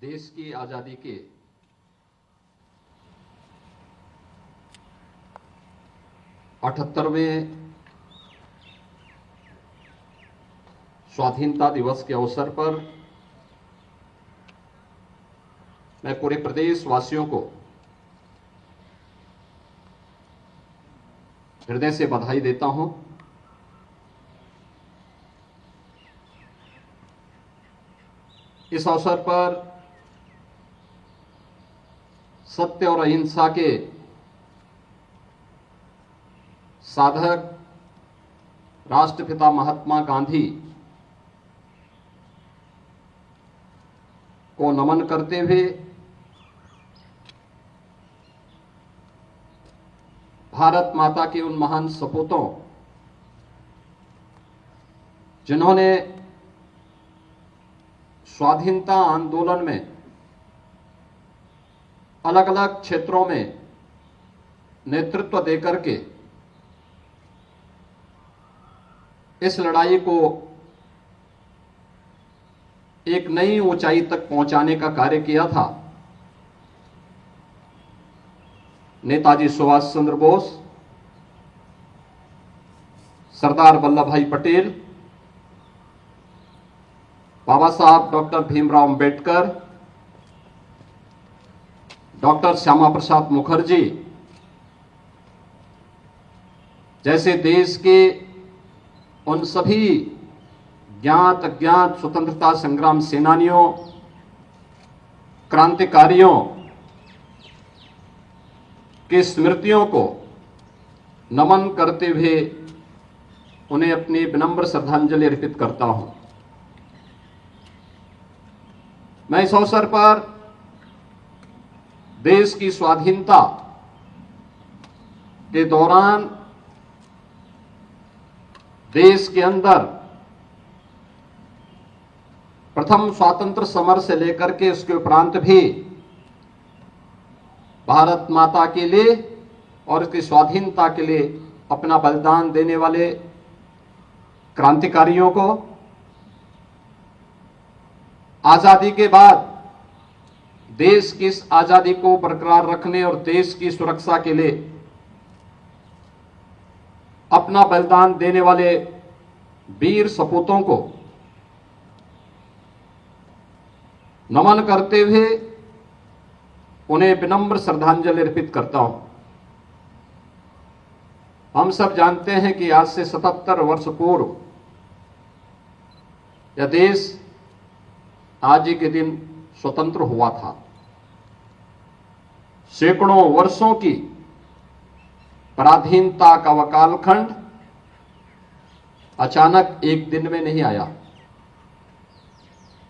देश की आजादी के 78वें स्वाधीनता दिवस के अवसर पर मैं पूरे प्रदेश वासियों को हृदय से बधाई देता हूं। इस अवसर पर सत्य और अहिंसा के साधक राष्ट्रपिता महात्मा गांधी को नमन करते हुए भारत माता के उन महान सपूतों जिन्होंने स्वाधीनता आंदोलन में अलग अलग क्षेत्रों में नेतृत्व देकर के इस लड़ाई को एक नई ऊंचाई तक पहुंचाने का कार्य किया था, नेताजी सुभाष चंद्र बोस, सरदार वल्लभ भाई पटेल, बाबा साहब डॉक्टर भीमराव अंबेडकर, डॉक्टर श्यामा प्रसाद मुखर्जी जैसे देश के उन सभी ज्ञात अज्ञात स्वतंत्रता संग्राम सेनानियों, क्रांतिकारियों की स्मृतियों को नमन करते हुए उन्हें अपनी विनम्र श्रद्धांजलि अर्पित करता हूं। मैं इस अवसर पर देश की स्वाधीनता के दौरान देश के अंदर प्रथम स्वातंत्र समर से लेकर के उसके उपरांत भी भारत माता के लिए और उसकी स्वाधीनता के लिए अपना बलिदान देने वाले क्रांतिकारियों को, आजादी के बाद देश की इस आजादी को बरकरार रखने और देश की सुरक्षा के लिए अपना बलिदान देने वाले वीर सपूतों को नमन करते हुए उन्हें विनम्र श्रद्धांजलि अर्पित करता हूं। हम सब जानते हैं कि आज से 77 वर्ष पूर्व यह देश आज ही के दिन स्वतंत्र हुआ था। सैकड़ों वर्षों की पराधीनता का वह कालखंड अचानक एक दिन में नहीं आया।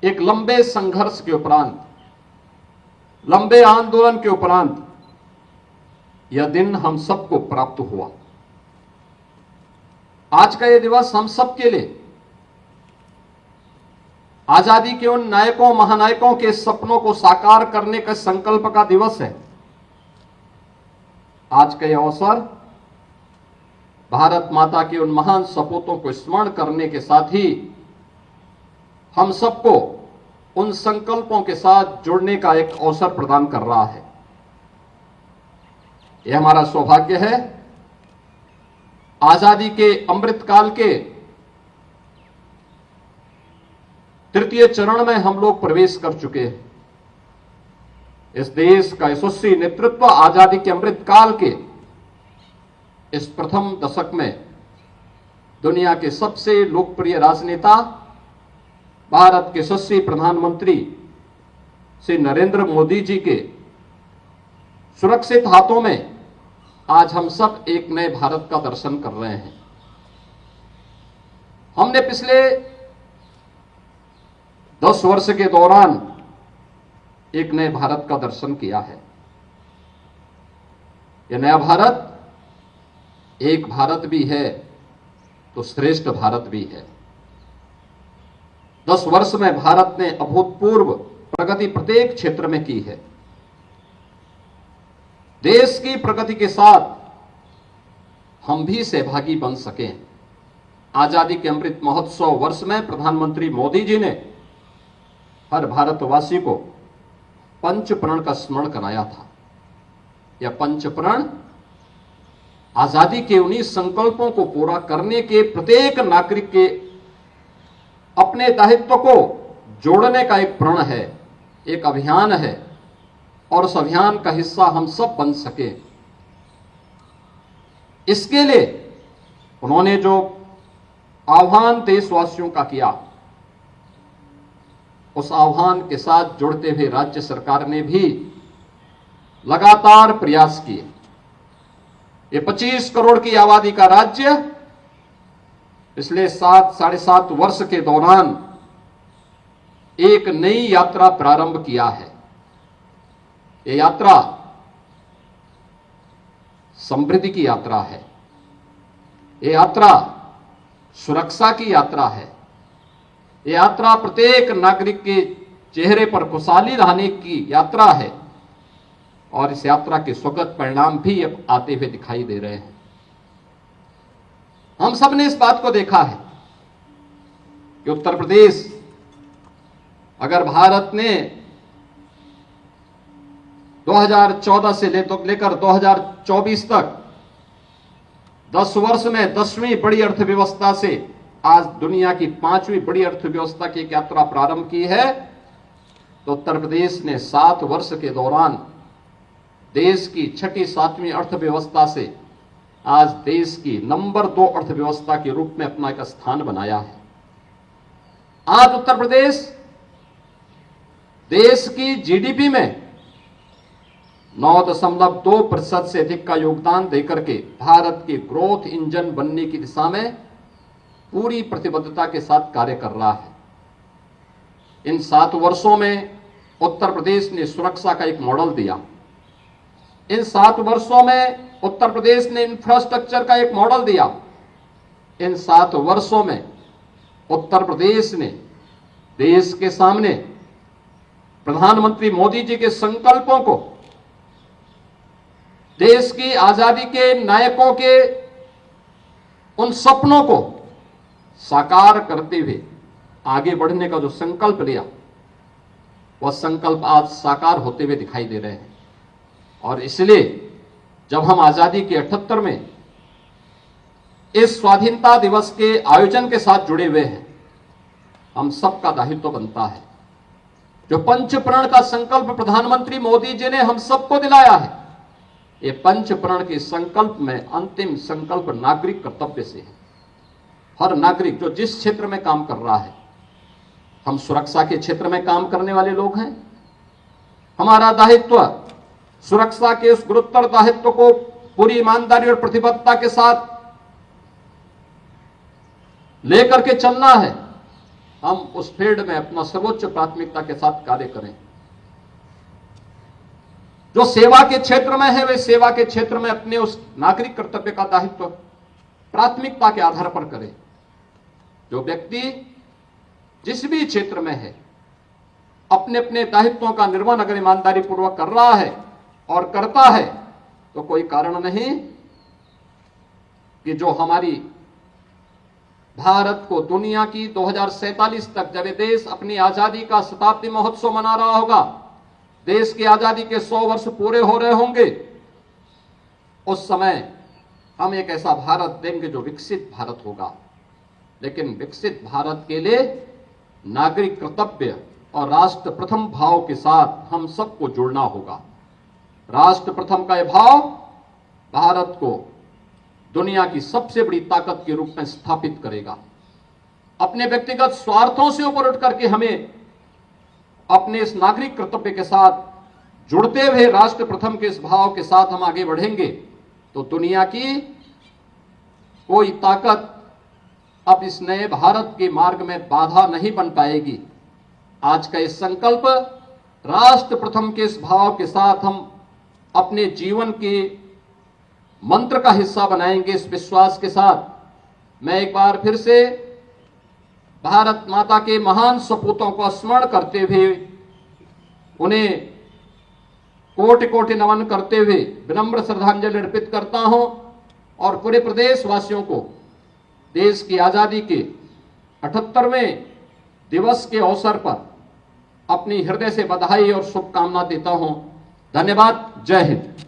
एक लंबे संघर्ष के उपरांत, लंबे आंदोलन के उपरांत यह दिन हम सबको प्राप्त हुआ। आज का यह दिवस हम सबके लिए आजादी के उन नायकों महानायकों के सपनों को साकार करने का संकल्प का दिवस है। आज का यह अवसर भारत माता के उन महान सपूतों को स्मरण करने के साथ ही हम सबको उन संकल्पों के साथ जुड़ने का एक अवसर प्रदान कर रहा है। यह हमारा सौभाग्य है। आजादी के अमृतकाल के तृतीय चरण में हम लोग प्रवेश कर चुके हैं। इस देश का यशस्वी नेतृत्व आजादी के अमृतकाल के इस प्रथम दशक में दुनिया के सबसे लोकप्रिय राजनेता, भारत के यशस्वी प्रधानमंत्री श्री नरेंद्र मोदी जी के सुरक्षित हाथों में आज हम सब एक नए भारत का दर्शन कर रहे हैं। हमने पिछले 10 वर्ष के दौरान एक नए भारत का दर्शन किया है। यह नया भारत एक भारत भी है तो श्रेष्ठ भारत भी है। 10 वर्ष में भारत ने अभूतपूर्व प्रगति प्रत्येक क्षेत्र में की है। देश की प्रगति के साथ हम भी सहभागी बन सकें। आजादी के अमृत महोत्सव वर्ष में प्रधानमंत्री मोदी जी ने हर भारतवासी को पंचप्रण का स्मरण कराया था। यह पंचप्रण आजादी के उन्हीं संकल्पों को पूरा करने के, प्रत्येक नागरिक के अपने दायित्व को जोड़ने का एक प्रण है, एक अभियान है, और उस अभियान का हिस्सा हम सब बन सके। इसके लिए उन्होंने जो आह्वान देशवासियों का किया, उस आह्वान के साथ जुड़ते हुए राज्य सरकार ने भी लगातार प्रयास किए। ये 25 करोड़ की आबादी का राज्य पिछले 7-7.5 वर्ष के दौरान एक नई यात्रा प्रारंभ किया है। ये यात्रा समृद्धि की यात्रा है, ये यात्रा सुरक्षा की यात्रा है, ये यात्रा प्रत्येक नागरिक के चेहरे पर खुशहाली लाने की यात्रा है, और इस यात्रा के सुखद परिणाम भी अब आते हुए दिखाई दे रहे हैं। हम सब ने इस बात को देखा है कि उत्तर प्रदेश अगर भारत ने 2014 से लेकर 2024 तक 10 वर्ष में 10वीं बड़ी अर्थव्यवस्था से आज दुनिया की 5वीं बड़ी अर्थव्यवस्था की एक यात्रा प्रारंभ की है, तो उत्तर प्रदेश ने 7 वर्ष के दौरान देश की 6ठी-7वीं अर्थव्यवस्था से आज देश की नंबर 2 अर्थव्यवस्था के रूप में अपना एक स्थान बनाया है। आज उत्तर प्रदेश देश की जीडीपी में 9.2% से अधिक का योगदान देकर के भारत के ग्रोथ इंजन बनने की दिशा में पूरी प्रतिबद्धता के साथ कार्य कर रहा है। इन 7 वर्षों में उत्तर प्रदेश ने सुरक्षा का एक मॉडल दिया। इन 7 वर्षों में उत्तर प्रदेश ने इंफ्रास्ट्रक्चर का एक मॉडल दिया। इन 7 वर्षों में उत्तर प्रदेश ने देश के सामने प्रधानमंत्री मोदी जी के संकल्पों को, देश की आजादी के नायकों के उन सपनों को साकार करते हुए आगे बढ़ने का जो संकल्प लिया, वह संकल्प आज साकार होते हुए दिखाई दे रहे हैं। और इसलिए जब हम आजादी के 78वें इस स्वाधीनता दिवस के आयोजन के साथ जुड़े हुए हैं, हम सबका दायित्व बनता है। जो पंचप्रण का संकल्प प्रधानमंत्री मोदी जी ने हम सबको दिलाया है, ये पंचप्रण के संकल्प में अंतिम संकल्प नागरिक कर्तव्य से है। हर नागरिक जो जिस क्षेत्र में काम कर रहा है, हम सुरक्षा के क्षेत्र में काम करने वाले लोग हैं, हमारा दायित्व सुरक्षा के उस गुरुतर दायित्व को पूरी ईमानदारी और प्रतिबद्धता के साथ लेकर के चलना है। हम उस फील्ड में अपना सर्वोच्च प्राथमिकता के साथ कार्य करें। जो सेवा के क्षेत्र में है, वे सेवा के क्षेत्र में अपने उस नागरिक कर्तव्य का दायित्व प्राथमिकता के आधार पर करें। जो व्यक्ति जिस भी क्षेत्र में है, अपने अपने दायित्वों का निर्वहन अगर ईमानदारी पूर्वक कर रहा है और करता है, तो कोई कारण नहीं कि जो हमारी भारत को दुनिया की 2047 तक, जब ये देश अपनी आजादी का शताब्दी महोत्सव मना रहा होगा, देश की आजादी के 100 वर्ष पूरे हो रहे होंगे, उस समय हम एक ऐसा भारत देंगे जो विकसित भारत होगा। लेकिन विकसित भारत के लिए नागरिक कर्तव्य और राष्ट्र प्रथम भाव के साथ हम सबको जुड़ना होगा। राष्ट्र प्रथम का यह भाव भारत को दुनिया की सबसे बड़ी ताकत के रूप में स्थापित करेगा। अपने व्यक्तिगत स्वार्थों से ऊपर उठ करके हमें अपने इस नागरिक कर्तव्य के साथ जुड़ते हुए राष्ट्र प्रथम के इस भाव के साथ हम आगे बढ़ेंगे, तो दुनिया की कोई ताकत अब इस नए भारत के मार्ग में बाधा नहीं बन पाएगी। आज का इस संकल्प राष्ट्र प्रथम के इस भाव के साथ हम अपने जीवन के मंत्र का हिस्सा बनाएंगे। इस विश्वास के साथ मैं एक बार फिर से भारत माता के महान सपूतों को स्मरण करते हुए, उन्हें कोटि कोटि नमन करते हुए विनम्र श्रद्धांजलि अर्पित करता हूं, और पूरे प्रदेशवासियों को देश की आजादी के 78वें दिवस के अवसर पर अपनी हृदय से बधाई और शुभकामना देता हूं। धन्यवाद। जय हिंद।